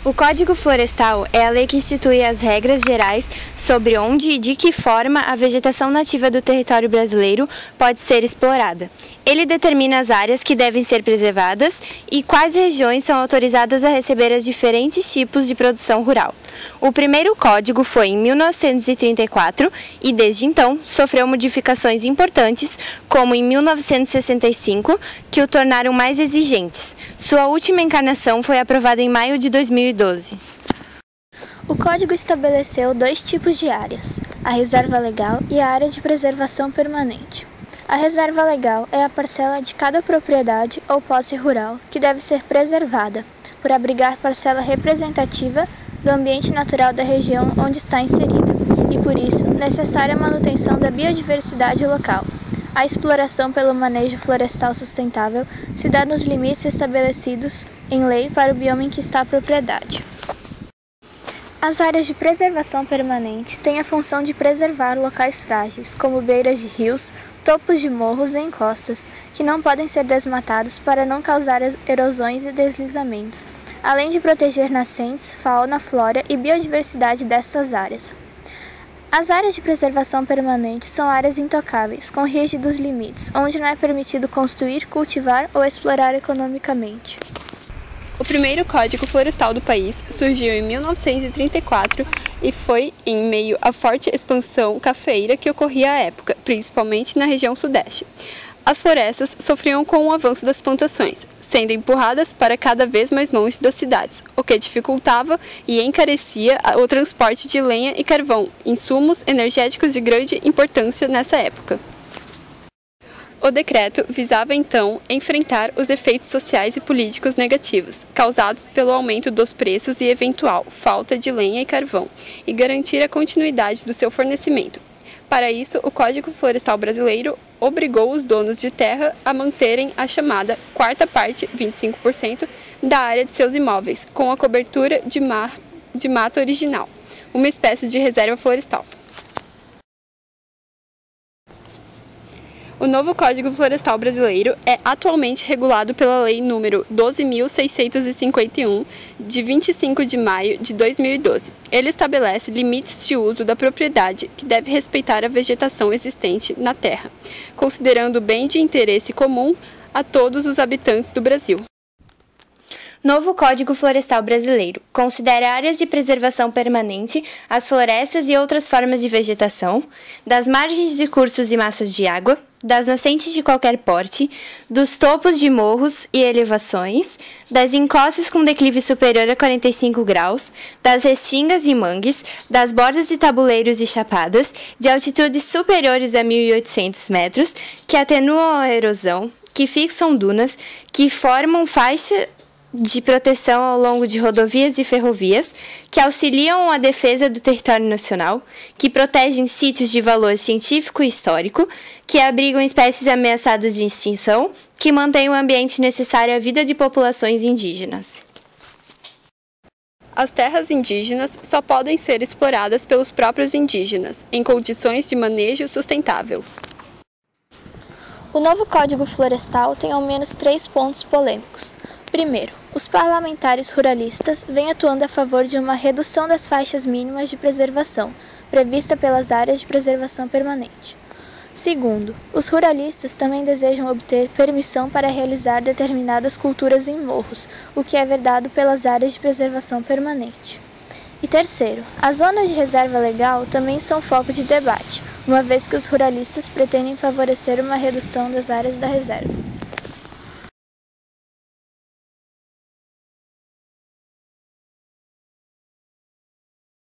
O Código Florestal é a lei que institui as regras gerais sobre onde e de que forma a vegetação nativa do território brasileiro pode ser explorada. Ele determina as áreas que devem ser preservadas e quais regiões são autorizadas a receber os diferentes tipos de produção rural. O primeiro código foi em 1934 e, desde então, sofreu modificações importantes, como em 1965, que o tornaram mais exigentes. Sua última encarnação foi aprovada em maio de 2012. O Código estabeleceu dois tipos de áreas, a reserva legal e a área de preservação permanente. A reserva legal é a parcela de cada propriedade ou posse rural que deve ser preservada, por abrigar parcela representativa do ambiente natural da região onde está inserida, e por isso necessária a manutenção da biodiversidade local. A exploração pelo manejo florestal sustentável se dá nos limites estabelecidos em lei para o bioma em que está a propriedade. As áreas de preservação permanente têm a função de preservar locais frágeis, como beiras de rios, topos de morros e encostas, que não podem ser desmatados para não causar erosões e deslizamentos, além de proteger nascentes, fauna, flora e biodiversidade dessas áreas. As áreas de preservação permanente são áreas intocáveis, com rígidos limites, onde não é permitido construir, cultivar ou explorar economicamente. O primeiro Código Florestal do país surgiu em 1934 e foi em meio à forte expansão cafeeira que ocorria à época, principalmente na região sudeste. As florestas sofriam com o avanço das plantações, sendo empurradas para cada vez mais longe das cidades, o que dificultava e encarecia o transporte de lenha e carvão, insumos energéticos de grande importância nessa época. O decreto visava, então, enfrentar os efeitos sociais e políticos negativos, causados pelo aumento dos preços e eventual falta de lenha e carvão, e garantir a continuidade do seu fornecimento. Para isso, o Código Florestal Brasileiro obrigou os donos de terra a manterem a chamada quarta parte, 25%, da área de seus imóveis, com a cobertura de mata original, uma espécie de reserva florestal. O novo Código Florestal Brasileiro é atualmente regulado pela Lei nº 12.651, de 25 de maio de 2012. Ele estabelece limites de uso da propriedade que deve respeitar a vegetação existente na terra, considerando o bem de interesse comum a todos os habitantes do Brasil. Novo Código Florestal Brasileiro considera áreas de preservação permanente, as florestas e outras formas de vegetação, das margens de cursos e massas de água, das nascentes de qualquer porte, dos topos de morros e elevações, das encostas com declive superior a 45 graus, das restingas e mangues, das bordas de tabuleiros e chapadas, de altitudes superiores a 1.800 metros, que atenuam a erosão, que fixam dunas, que formam faixa de proteção ao longo de rodovias e ferrovias, que auxiliam a defesa do território nacional, que protegem sítios de valor científico e histórico, que abrigam espécies ameaçadas de extinção, que mantêm o ambiente necessário à vida de populações indígenas. As terras indígenas só podem ser exploradas pelos próprios indígenas, em condições de manejo sustentável. O novo Código Florestal tem ao menos 3 pontos polêmicos. Primeiro, os parlamentares ruralistas vêm atuando a favor de uma redução das faixas mínimas de preservação, prevista pelas áreas de preservação permanente. Segundo, os ruralistas também desejam obter permissão para realizar determinadas culturas em morros, o que é vedado pelas áreas de preservação permanente. E terceiro, as zonas de reserva legal também são foco de debate, uma vez que os ruralistas pretendem favorecer uma redução das áreas da reserva.